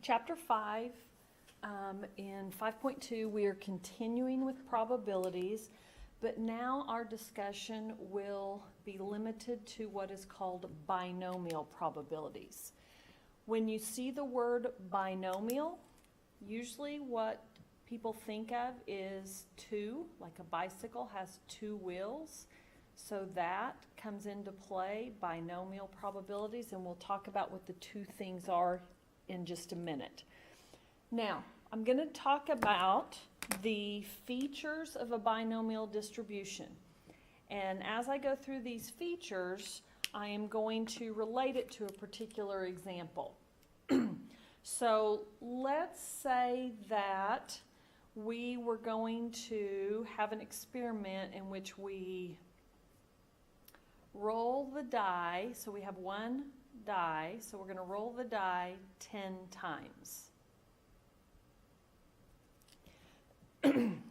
Chapter 5, in 5.2, we are continuing with probabilities, but now our discussion will be limited to what is called binomial probabilities. When you see the word binomial, usually what people think of is two, like a bicycle has two wheels. So that comes into play, binomial probabilities, and we'll talk about what the two things are in just a minute. Now, I'm going to talk about the features of a binomial distribution. And as I go through these features, I am going to relate it to a particular example. So let's say that we were going to have an experiment in which we roll the die. So we have one die, so we're going to roll the die 10 times.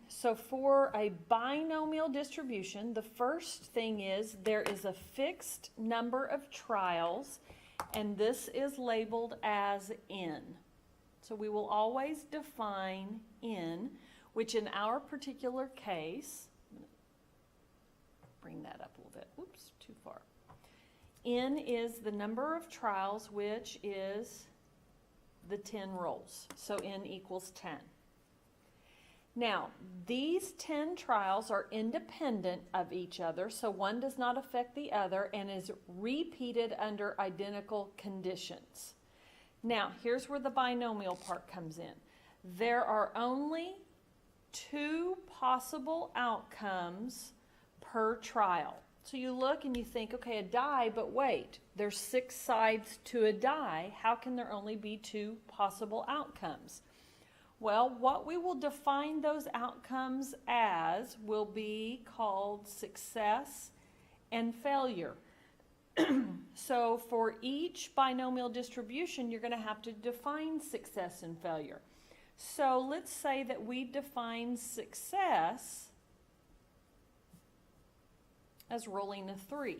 So for a binomial distribution, the first thing is there is a fixed number of trials, and this is labeled as n. So we will always define n, which in our particular case, bring that up a little bit, oops, too far. N is the number of trials, which is the 10 rolls. So n equals 10. Now, these 10 trials are independent of each other, so one does not affect the other and is repeated under identical conditions. Now, here's where the binomial part comes in. There are only two possible outcomes per trial. So you look and you think, okay, a die, but wait, there's 6 sides to a die. How can there only be two possible outcomes? Well, what we will define those outcomes as will be called success and failure. So for each binomial distribution, you're going to have to define success and failure. So let's say that we define success as rolling a 3.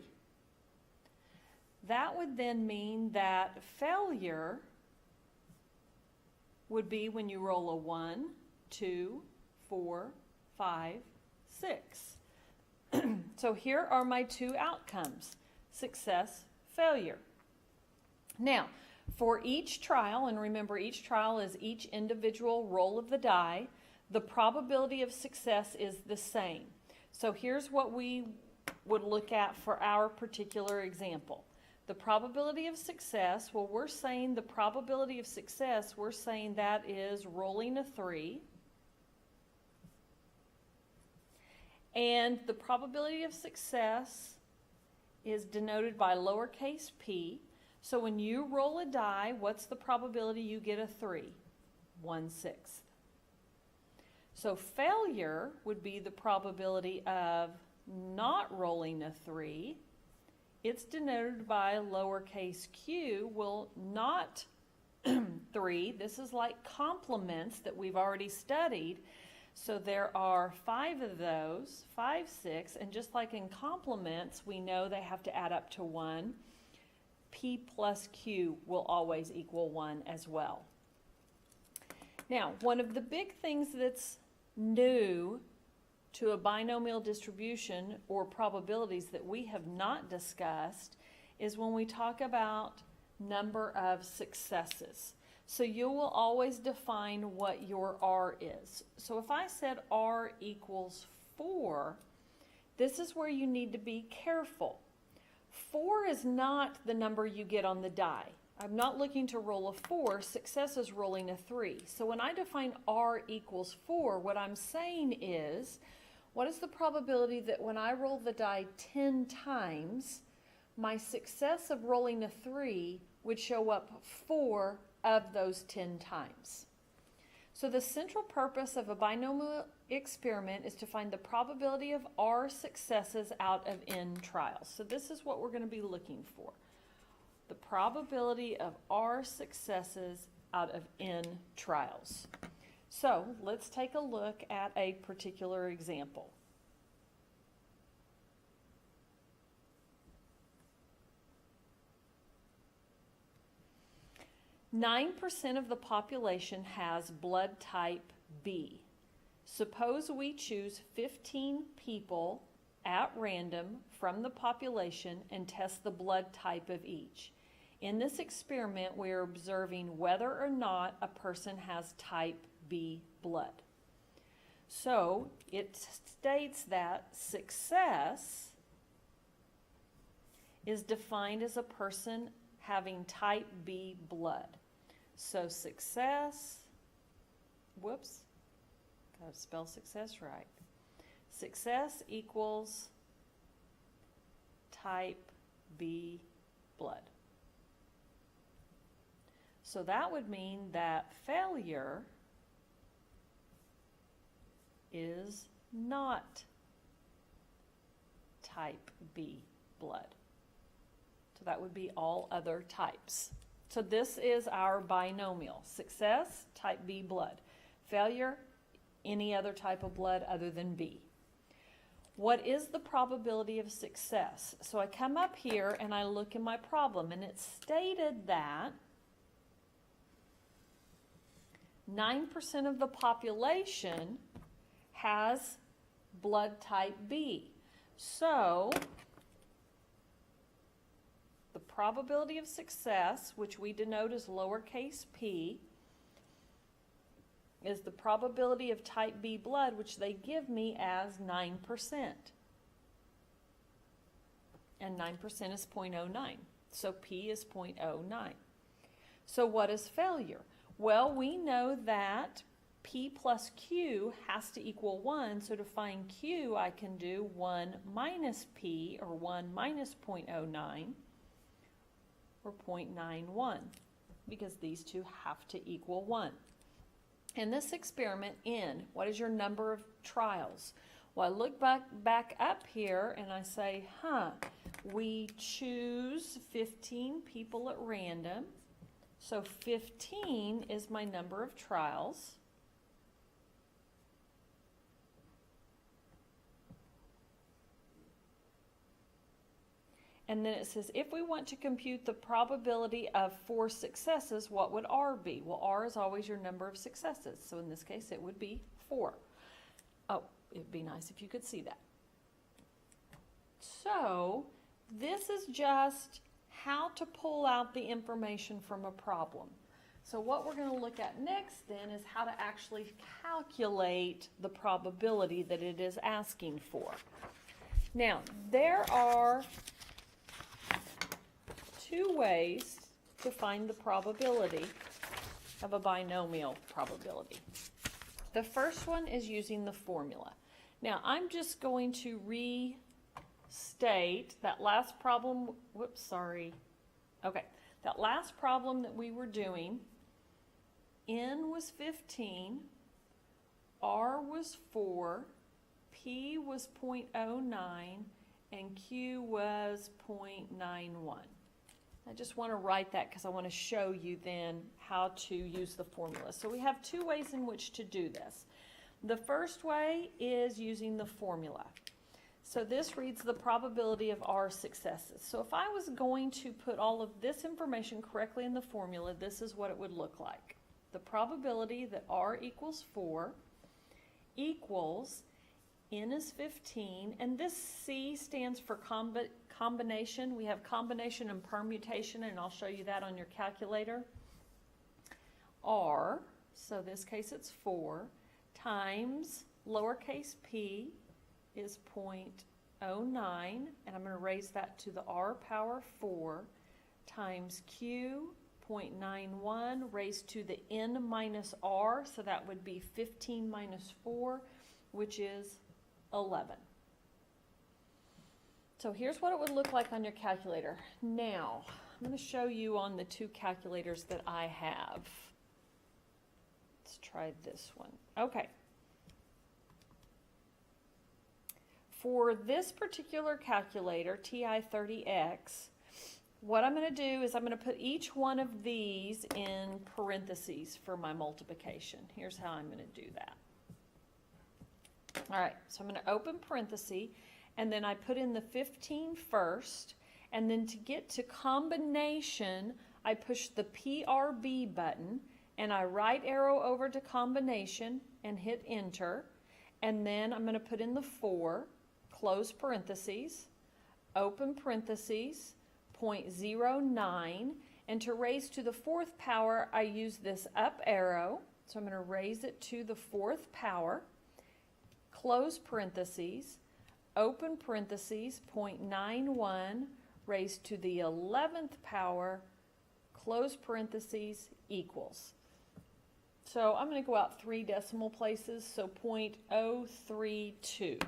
That would then mean that failure would be when you roll a 1, 2, 4, 5, 6. So here are my two outcomes, success, failure. Now, for each trial, and remember each trial is each individual roll of the die, the probability of success is the same. So here's what we would look at for our particular example. The probability of success, well, we're saying the probability of success, we're saying that is rolling a 3. And the probability of success is denoted by lowercase p. So when you roll a die, what's the probability you get a 3? 1/6. So failure would be the probability of not rolling a 3. It's denoted by lowercase q. Well, not 3. This is like complements that we've already studied. So there are 5 of those, 5, 6, and just like in complements, we know they have to add up to 1. P plus Q will always equal 1 as well. Now, one of the big things that's new to a binomial distribution or probabilities that we have not discussed is when we talk about number of successes. So you will always define what your R is. So if I said R equals 4, this is where you need to be careful. 4 is not the number you get on the die. I'm not looking to roll a 4. Success is rolling a 3. So when I define R equals 4, what I'm saying is, what is the probability that when I roll the die 10 times, my success of rolling a 3 would show up 4 of those 10 times? So the central purpose of a binomial experiment is to find the probability of R successes out of n trials. So this is what we're going to be looking for. The probability of R successes out of n trials. So let's take a look at a particular example. 9% of the population has blood type B. Suppose we choose 15 people at random from the population and test the blood type of each. In this experiment, we are observing whether or not a person has type B blood. So it states that success is defined as a person having type B blood. So success, whoops, gotta spell success right. Success equals type B blood. So that would mean that failure is not type B blood. So that would be all other types. So this is our binomial. Success, type B blood. Failure, any other type of blood other than B. What is the probability of success? So I come up here and I look in my problem, and it stated that 9% of the population has blood type B. So the probability of success, which we denote as lowercase p, is the probability of type B blood, which they give me as 9%. And 9% is 0.09. So P is 0.09. So what is failure? Well, we know that P plus Q has to equal 1. So to find Q, I can do 1 minus P, or 1 minus 0.09, or 0.91, because these two have to equal 1. In this experiment, N, what is your number of trials? Well, I look back up here and I say, we choose 15 people at random. So 15 is my number of trials. And then it says, if we want to compute the probability of 4 successes, what would R be? Well, R is always your number of successes. So in this case, it would be 4. Oh, it'd be nice if you could see that. So this is just how to pull out the information from a problem. So what we're going to look at next then is how to actually calculate the probability that it is asking for. Now, there are 2 ways to find the probability of a binomial probability. The first one is using the formula. Now, I'm just going to restate that last problem, that last problem that we were doing. N was 15, R was 4, P was 0.09, and Q was 0.91. I just want to write that because I want to show you then how to use the formula. So we have 2 ways in which to do this. The first way is using the formula. So this reads the probability of R successes. So if I was going to put all of this information correctly in the formula, this is what it would look like. The probability that R equals 4 equals N is 15, and this C stands for combination. We have combination and permutation, and I'll show you that on your calculator. R, so this case it's 4, times lowercase p is 0.09, and I'm going to raise that to the R power 4, times Q, 0.91, raised to the N minus R, so that would be 15 minus 4, which is 11. So here's what it would look like on your calculator. Now, I'm going to show you on the 2 calculators that I have. Let's try this one. Okay. For this particular calculator, TI-30X, what I'm going to do is I'm going to put each one of these in parentheses for my multiplication. Here's how I'm going to do that. All right, so I'm going to open parenthesis, and then I put in the 15 first, and then to get to combination, I push the PRB button and I right arrow over to combination and hit enter. And then I'm going to put in the 4, close parentheses, open parentheses, 0.09. And to raise to the 4th power, I use this up arrow. So I'm going to raise it to the 4th power, close parentheses, open parentheses, 0.91, raised to the 11th power, close parentheses, equals. So I'm going to go out 3 decimal places, so 0.032.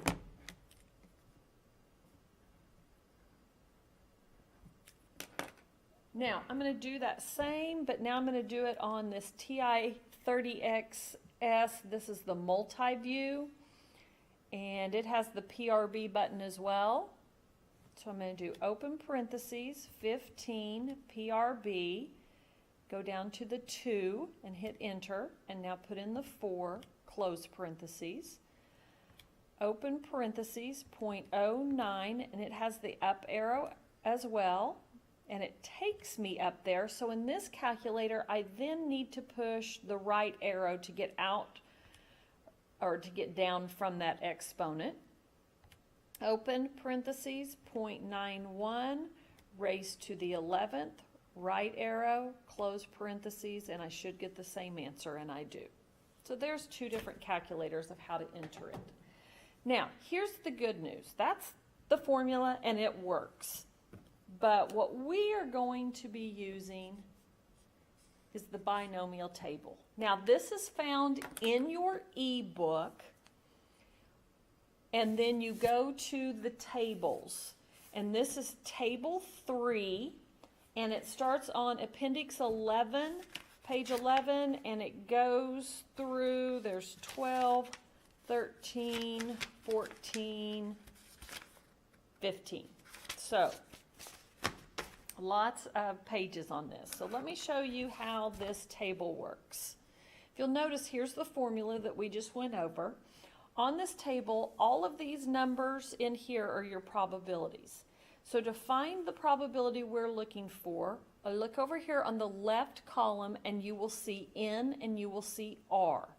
Now, I'm going to do that same, but now I'm going to do it on this TI-30XS. This is the multi-view, and it has the PRB button as well. So I'm going to do open parentheses, 15, PRB, go down to the 2 and hit enter, and now put in the 4, close parentheses, open parentheses, 0.09, and it has the up arrow as well. And it takes me up there. So in this calculator, I then need to push the right arrow to get out or to get down from that exponent. Open parentheses, 0.91, raised to the 11th, right arrow, close parentheses, and I should get the same answer, and I do. So there's 2 different calculators of how to enter it. Now, here's the good news. That's the formula, and it works. But what we are going to be using is the binomial table. Now, this is found in your ebook, and then you go to the tables. And this is table 3, and it starts on appendix 11, page 11, and it goes through, there's 12, 13, 14, 15. So, lots of pages on this. So let me show you how this table works. If you'll notice, here's the formula that we just went over. On this table, all of these numbers in here are your probabilities. So to find the probability we're looking for, I look over here on the left column and you will see N and you will see R.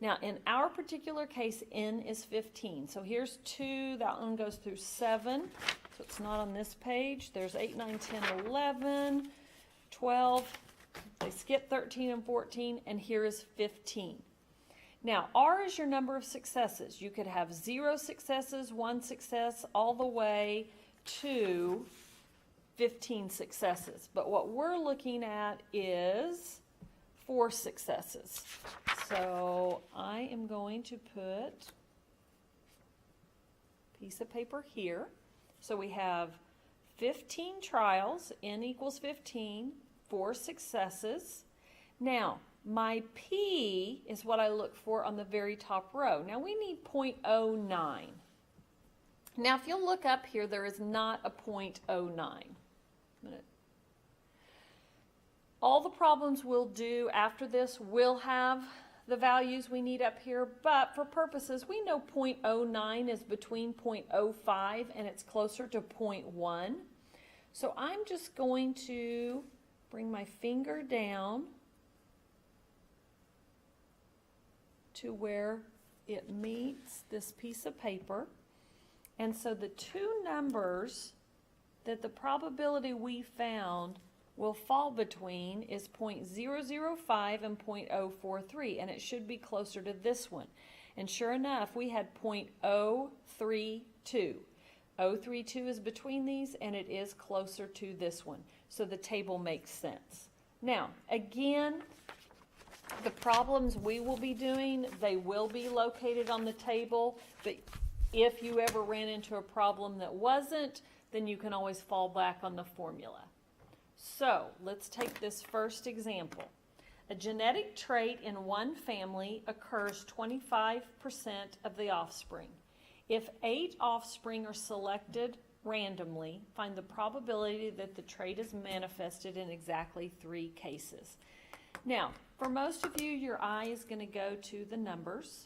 Now in our particular case, N is 15. So here's 2, that one goes through 7. So it's not on this page. There's 8, 9, 10, 11, 12. They skip 13 and 14, and here is 15. Now, R is your number of successes. You could have 0 successes, 1 success, all the way to 15 successes. But what we're looking at is 4 successes. So I am going to put a piece of paper here. So we have 15 trials, N equals 15, 4 successes. Now, my P is what I look for on the very top row. Now we need 0.09. Now if you'll look up here, there is not a 0.09. All the problems we'll do after this will have the values we need up here, but for purposes, we know 0.09 is between 0.05 and it's closer to 0.1. So I'm just going to bring my finger down to where it meets this piece of paper. And so the 2 numbers that the probability we found will fall between is 0.005 and 0.043, and it should be closer to this one. And sure enough, we had 0.032. 032 is between these, and it is closer to this one. So the table makes sense. Now, again, the problems we will be doing, they will be located on the table, but if you ever ran into a problem that wasn't, then you can always fall back on the formula. So let's take this first example. A genetic trait in one family occurs 25% of the offspring. If 8 offspring are selected randomly, find the probability that the trait is manifested in exactly 3 cases. Now, for most of you, your eye is going to go to the numbers.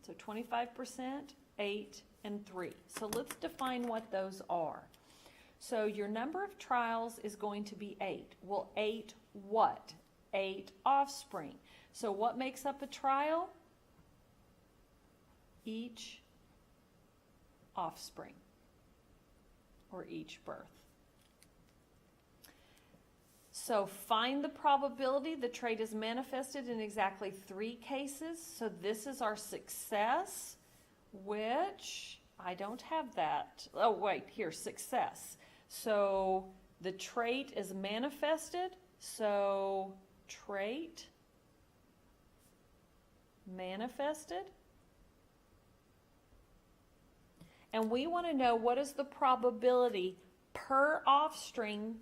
So 25%, 8, and 3. So let's define what those are. So your number of trials is going to be 8. Well, 8 what? 8 offspring. So what makes up a trial? Each offspring, or each birth. So find the probability the trait is manifested in exactly 3 cases. So this is our success, which I don't have that. Oh, wait, here, success. So the trait is manifested. So trait manifested. And we want to know what is the probability per offspring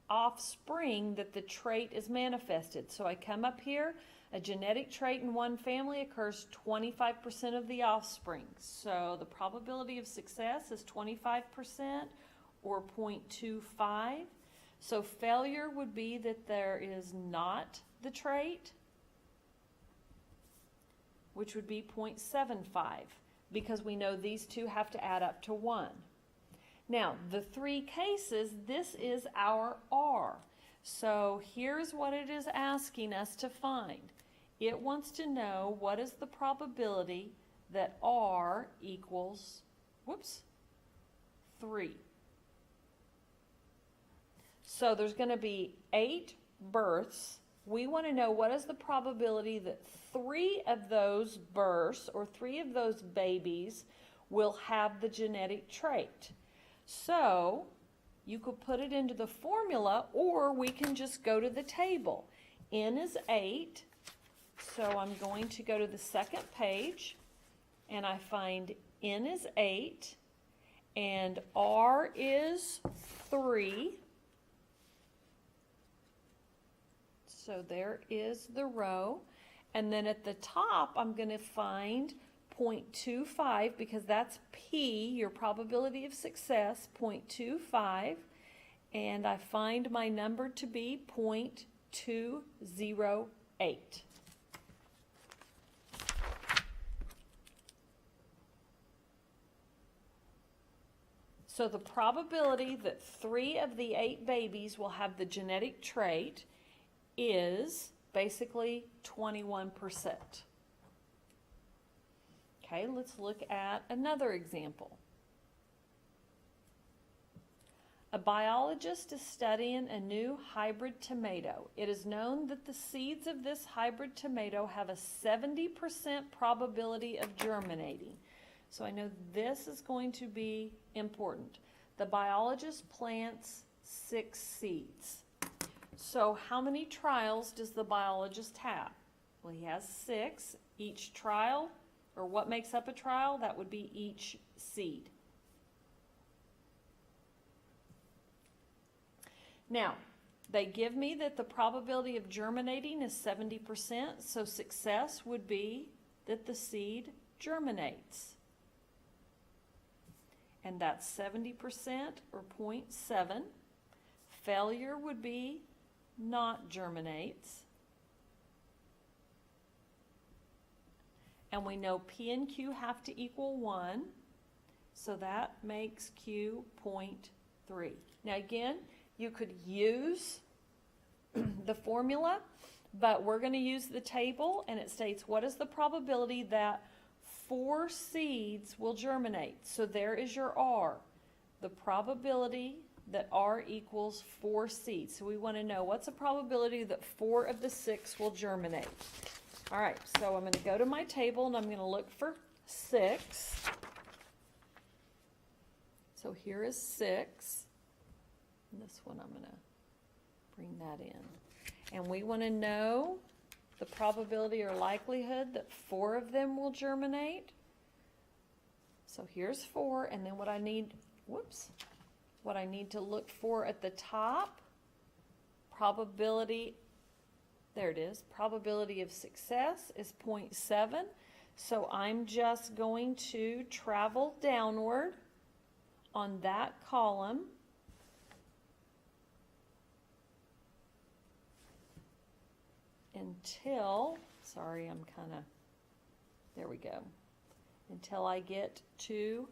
that the trait is manifested. So I come up here, a genetic trait in one family occurs 25% of the offspring. So the probability of success is 25% or 0.25. So failure would be that there is not the trait, which would be 0.75, because we know these two have to add up to 1. Now, the 3 cases, this is our R. So here's what it is asking us to find. It wants to know what is the probability that R equals, 3. So there's going to be 8 births. We want to know what is the probability that 3 of those births or 3 of those babies will have the genetic trait. So you could put it into the formula, or we can just go to the table. N is 8, so I'm going to go to the second page, and I find N is 8, and R is 3. So there is the row. And then at the top, I'm going to find 0.25, because that's P, your probability of success, 0.25. And I find my number to be 0.208. So the probability that 3 of the 8 babies will have the genetic trait is basically 21%. Okay, let's look at another example. A biologist is studying a new hybrid tomato. It is known that the seeds of this hybrid tomato have a 70% probability of germinating. So I know this is going to be important. The biologist plants 6 seeds. So how many trials does the biologist have? Well, he has 6. Each trial, or what makes up a trial, that would be each seed. Now, they give me that the probability of germinating is 70%, so success would be that the seed germinates. And that's 70% or 0.7. Failure would be not germinates. And we know P and Q have to equal 1, so that makes Q 0.3. Now again, you could use the formula, but we're going to use the table, and it states what is the probability that 4 seeds will germinate. So there is your R, the probability that R equals 4 seeds. So we want to know what's the probability that 4 of the 6 will germinate. All right, so I'm going to go to my table and I'm going to look for 6. So here is 6. And this one I'm going to bring that in. And we want to know the probability or likelihood that 4 of them will germinate. So here's 4, and then what I need, what I need to look for at the top, probability, there it is, probability of success is 0.7. So I'm just going to travel downward on that column until, sorry, I'm kind of, there we go, until I get to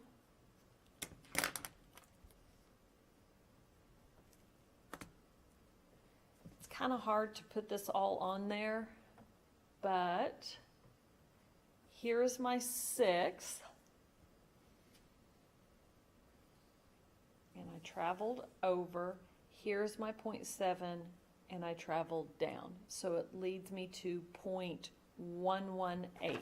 kind of hard to put this all on there, but here's my 6. And I traveled over. Here's my 0.7, and I traveled down. So it leads me to 0.118.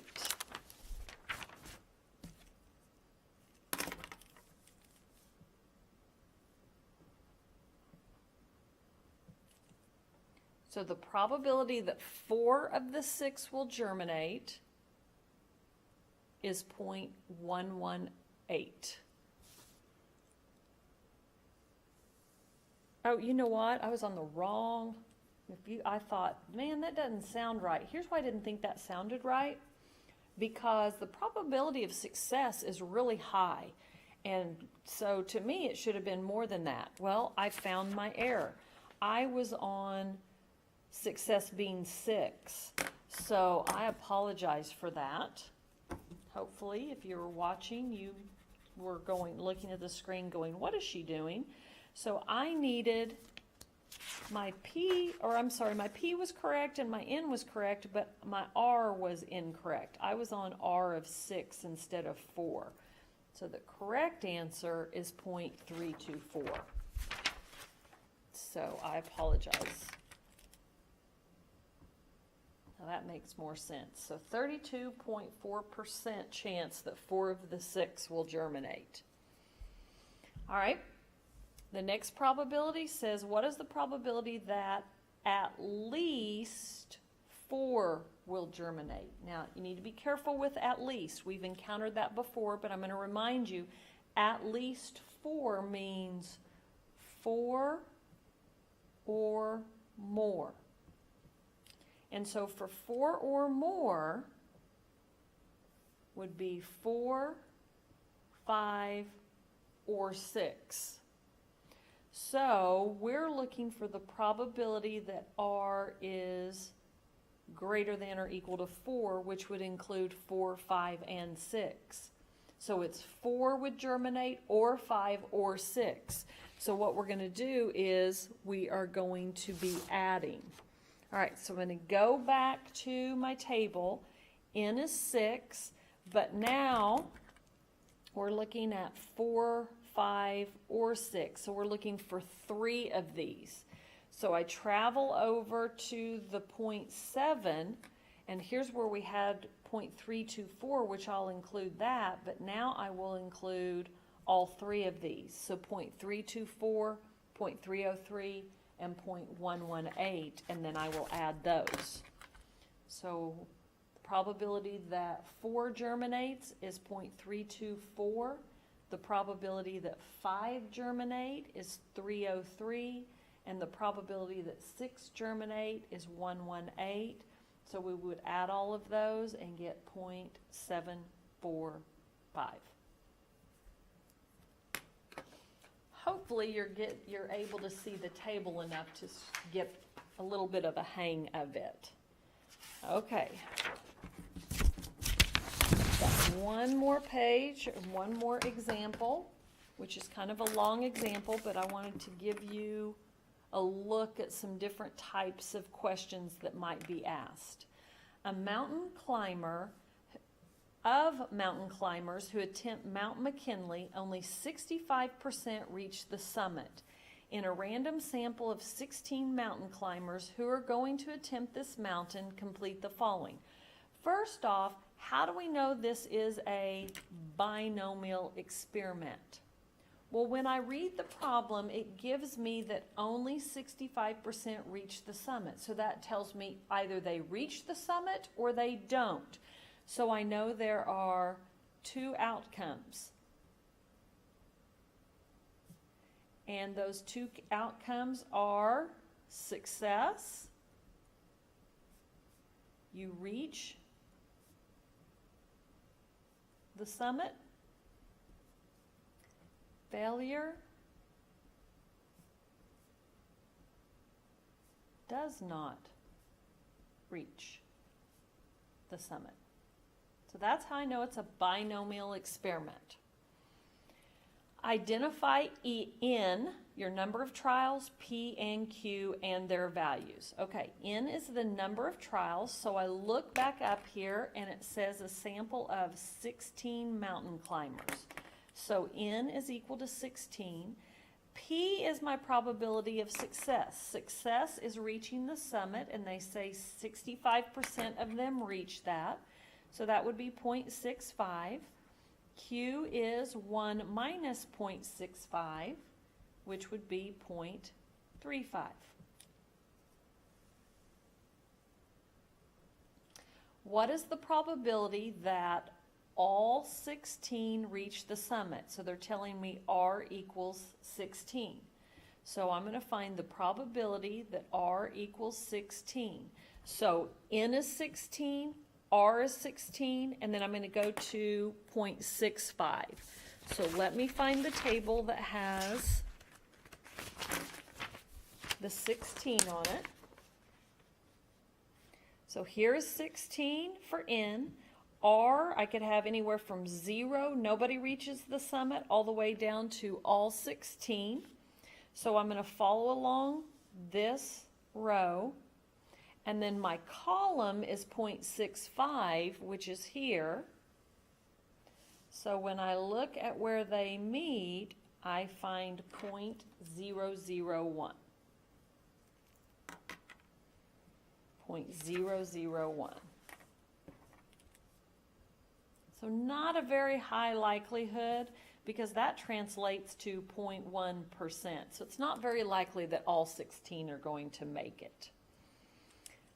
So the probability that 4 of the 6 will germinate is 0.118. Oh, you know what? I was on the wrong. I thought, man, that doesn't sound right. Here's why I didn't think that sounded right. Because the probability of success is really high. And so to me, it should have been more than that. Well, I found my error. I was on success being 6. So I apologize for that. Hopefully, if you were watching, you were looking at the screen going, what is she doing? So I needed my P was correct and my N was correct, but my R was incorrect. I was on R of 6 instead of 4. So the correct answer is 0.324. So I apologize. Now that makes more sense. So 32.4% chance that 4 of the 6 will germinate. All right. The next probability says, what is the probability that at least 4 will germinate? Now, you need to be careful with at least. We've encountered that before, but I'm going to remind you, at least 4 means 4 or more. And so for 4 or more would be 4, 5, or 6. So we're looking for the probability that R is greater than or equal to 4, which would include 4, 5, and 6. So it's 4 would germinate, or 5, or 6. So what we're going to do is we are going to be adding. All right, so I'm going to go back to my table. N is 6, but now we're looking at 4, 5, or 6. So we're looking for 3 of these. So I travel over to the 0.7, and here's where we had 0.324, which I'll include that, but now I will include all 3 of these. So 0.324, 0.303, and 0.118, and then I will add those. So the probability that 4 germinates is 0.324. The probability that 5 germinate is 303, and the probability that 6 germinate is 118. So we would add all of those and get 0.745. Hopefully you're able to see the table enough to get a little bit of a hang of it. Okay. Got one more page, one more example, which is kind of a long example, but I wanted to give you a look at some different types of questions that might be asked. A mountain climber mountain climbers who attempt Mount McKinley, only 65% reach the summit. In a random sample of 16 mountain climbers who are going to attempt this mountain, complete the following. First off, how do we know this is a binomial experiment? Well, when I read the problem, it gives me that only 65% reach the summit. So that tells me either they reach the summit or they don't. So I know there are 2 outcomes. And those 2 outcomes are success. You reach the summit. Failure does not reach the summit. So that's how I know it's a binomial experiment. Identify N, your number of trials, P and Q, and their values. Okay, N is the number of trials, so I look back up here and it says a sample of 16 mountain climbers. So N is equal to 16. P is my probability of success. Success is reaching the summit, and they say 65% of them reach that. So that would be 0.65. Q is 1 minus 0.65, which would be 0.35. What is the probability that all 16 reach the summit? So they're telling me R equals 16. So I'm going to find the probability that R equals 16. So N is 16, R is 16, and then I'm going to go to 0.65. So let me find the table that has the 16 on it. So here is 16 for N. R, I could have anywhere from 0, nobody reaches the summit, all the way down to all 16. So I'm going to follow along this row. And then my column is 0.65, which is here. So when I look at where they meet, I find 0.001. 0.001. So not a very high likelihood, because that translates to 0.1%. So it's not very likely that all 16 are going to make it.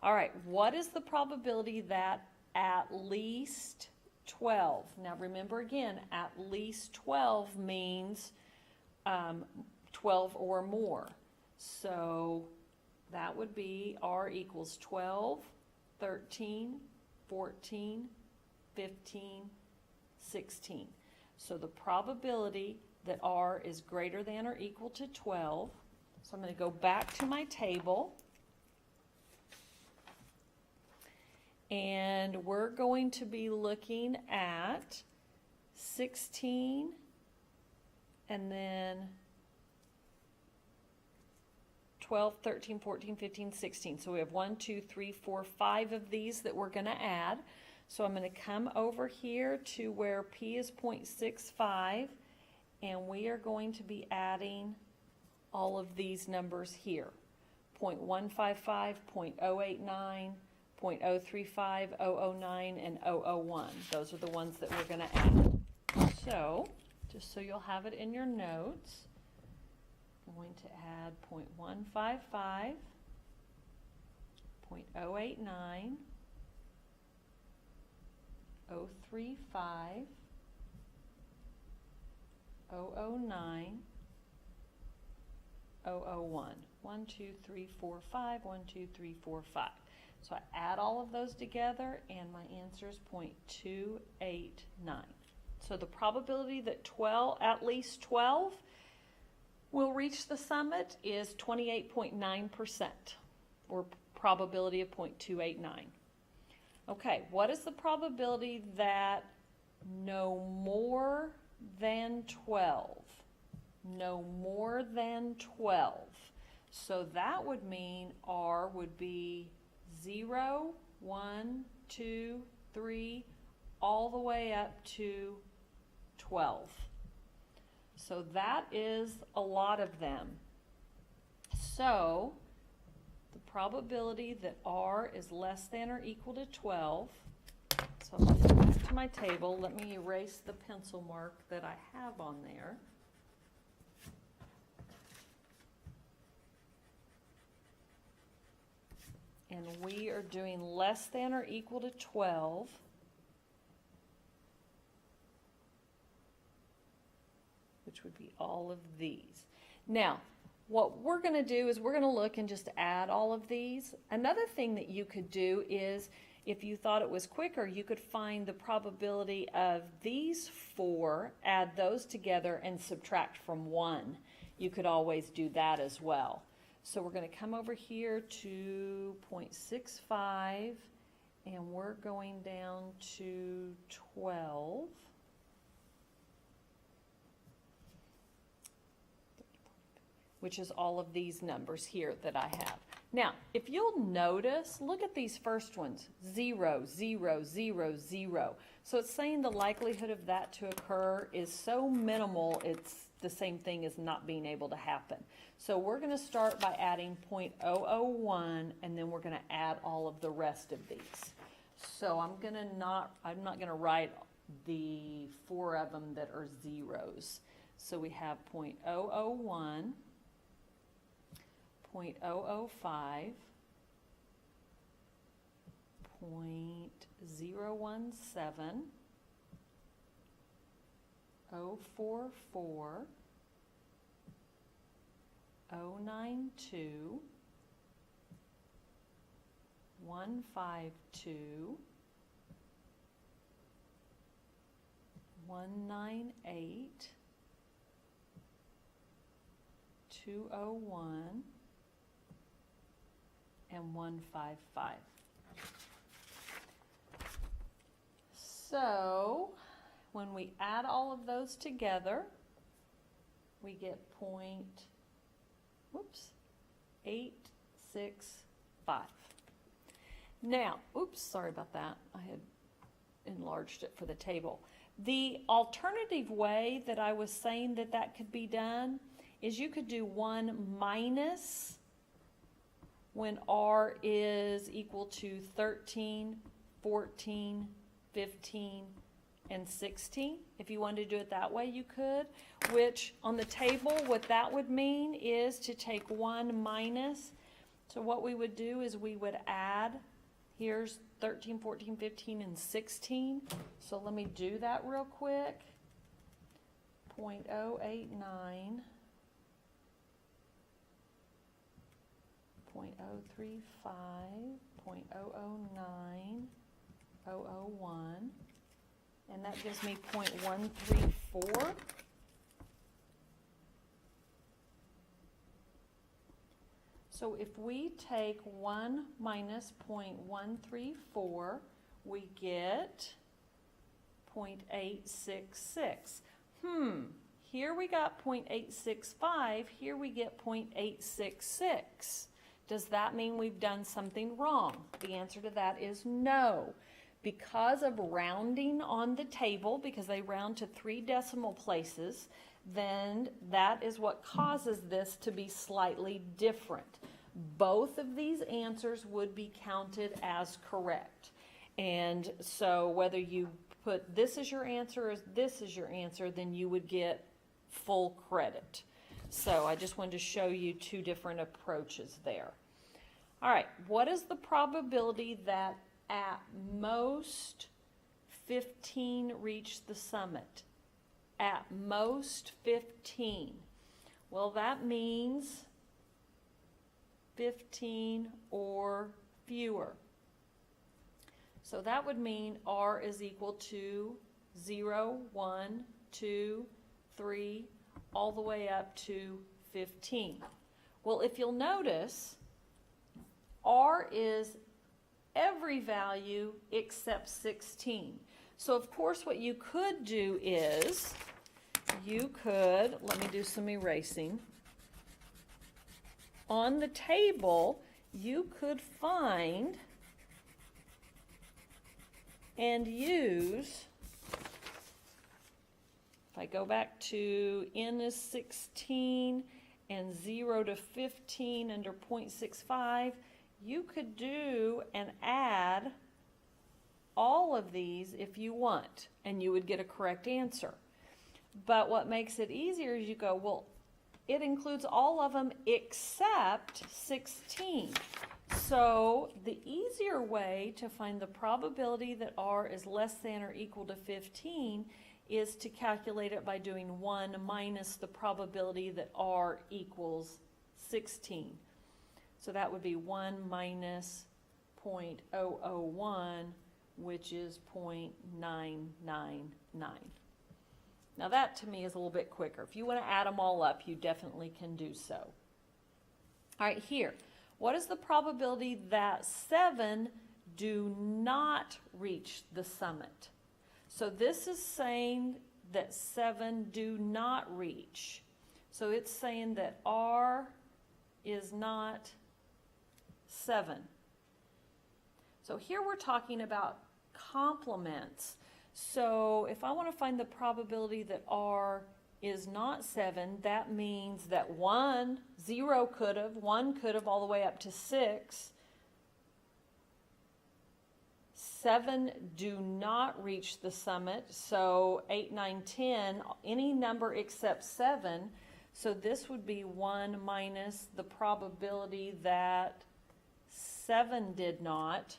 All right, what is the probability that at least 12? Now remember again, at least 12 means 12 or more. So that would be R equals 12, 13, 14, 15, 16. So the probability that R is greater than or equal to 12. So I'm going to go back to my table. And we're going to be looking at 16 and then 12, 13, 14, 15, 16. So we have 1, 2, 3, 4, 5 of these that we're going to add. So I'm going to come over here to where P is 0.65, and we are going to be adding all of these numbers here. 0.155, 0.089, 0.035, 009, and 001. Those are the ones that we're going to add. So, just so you'll have it in your notes, I'm going to add 0.155, 0.089, 035, 009, 001. 1, 2, 3, 4, 5, 1, 2, 3, 4, 5. So I add all of those together, and my answer is 0.289. So the probability that at least 12 will reach the summit is 28.9%, or probability of 0.289. Okay, what is the probability that no more than 12? No more than 12. So that would mean R would be 0, 1, 2, 3, all the way up to 12. So that is a lot of them. So the probability that R is less than or equal to 12, so I'll go back to my table. Let me erase the pencil mark that I have on there. And we are doing less than or equal to 12. Which would be all of these. Now, what we're going to do is we're going to look and just add all of these. Another thing that you could do is, if you thought it was quicker, you could find the probability of these 4, add those together, and subtract from 1. You could always do that as well. So we're going to come over here to 0.65, and we're going down to 12. which is all of these numbers here that I have. Now, if you'll notice, look at these first ones, 0, 0, 0, 0. So it's saying the likelihood of that to occur is so minimal, it's the same thing as not being able to happen. So we're going to start by adding 0.001, and then we're going to add all of the rest of these. So I'm not going to write the 4 of them that are zeros. So we have 0.001, 0.005, 0.017, 044, 092, 152, 198, 201, and 155. So when we add all of those together, we get 0.865. Now, sorry about that. I had enlarged it for the table. The alternative way that I was saying that that could be done is you could do 1 minus when R is equal to 13, 14, 15, and 16. If you wanted to do it that way, you could, which on the table, what that would mean is to take 1 minus. So what we would do is we would add, here's 13, 14, 15, and 16. So let me do that real quick. 0.089, 0.035, 0.009, 001, and that gives me 0.134. So if we take 1 minus 0.134, we get 0.866. Here we got 0.865, here we get 0.866. Does that mean we've done something wrong? The answer to that is no. Because of rounding on the table, because they round to 3 decimal places, then that is what causes this to be slightly different. Both of these answers would be counted as correct. And so whether you put this as your answer or this is your answer, then you would get full credit. So I just wanted to show you 2 different approaches there. All right, what is the probability that at most 15 reach the summit? At most 15. Well, that means 15 or fewer. So that would mean R is equal to 0, 1, 2, 3, all the way up to 15. Well, if you'll notice, R is every value except 16. So of course what you could do is, let me do some erasing. On the table, you could find and use, if I go back to n is 16 and 0 to 15 under 0.65, you could do and add all of these if you want, and you would get a correct answer. But what makes it easier is you go, well, it includes all of them except 16. So the easier way to find the probability that R is less than or equal to 15 is to calculate it by doing 1 minus the probability that R equals 16. So that would be 1 minus 0.001, which is 0.999. Now that to me is a little bit quicker. If you want to add them all up, you definitely can do so. All right, here. What is the probability that 7 do not reach the summit? So this is saying that 7 do not reach. So it's saying that R is not 7. So here we're talking about complements. So if I want to find the probability that R is not 7, that means that 0 could have, 1 could have, all the way up to 6. 7 do not reach the summit, so 8, 9, 10, any number except 7. So this would be 1 minus the probability that 7 did not.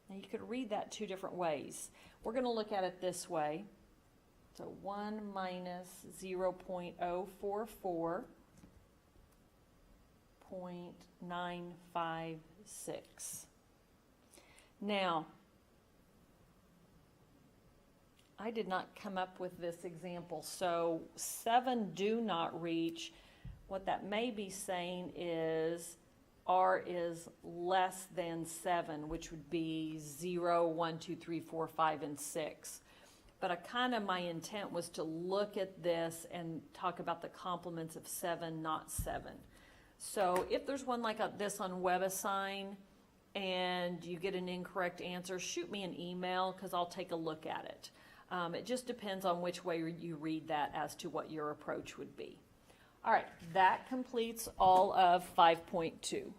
Now you could read that two different ways. We're going to look at it this way. So 1 minus 0.044, 0.956. Now, I did not come up with this example, so 7 do not reach. What that may be saying is R is less than 7, which would be 0, 1, 2, 3, 4, 5, and 6. But my intent was to look at this and talk about the complements of 7, not 7. So if there's one like this on WebAssign and you get an incorrect answer, shoot me an email because I'll take a look at it. It just depends on which way you read that as to what your approach would be. All right, that completes all of 5.2.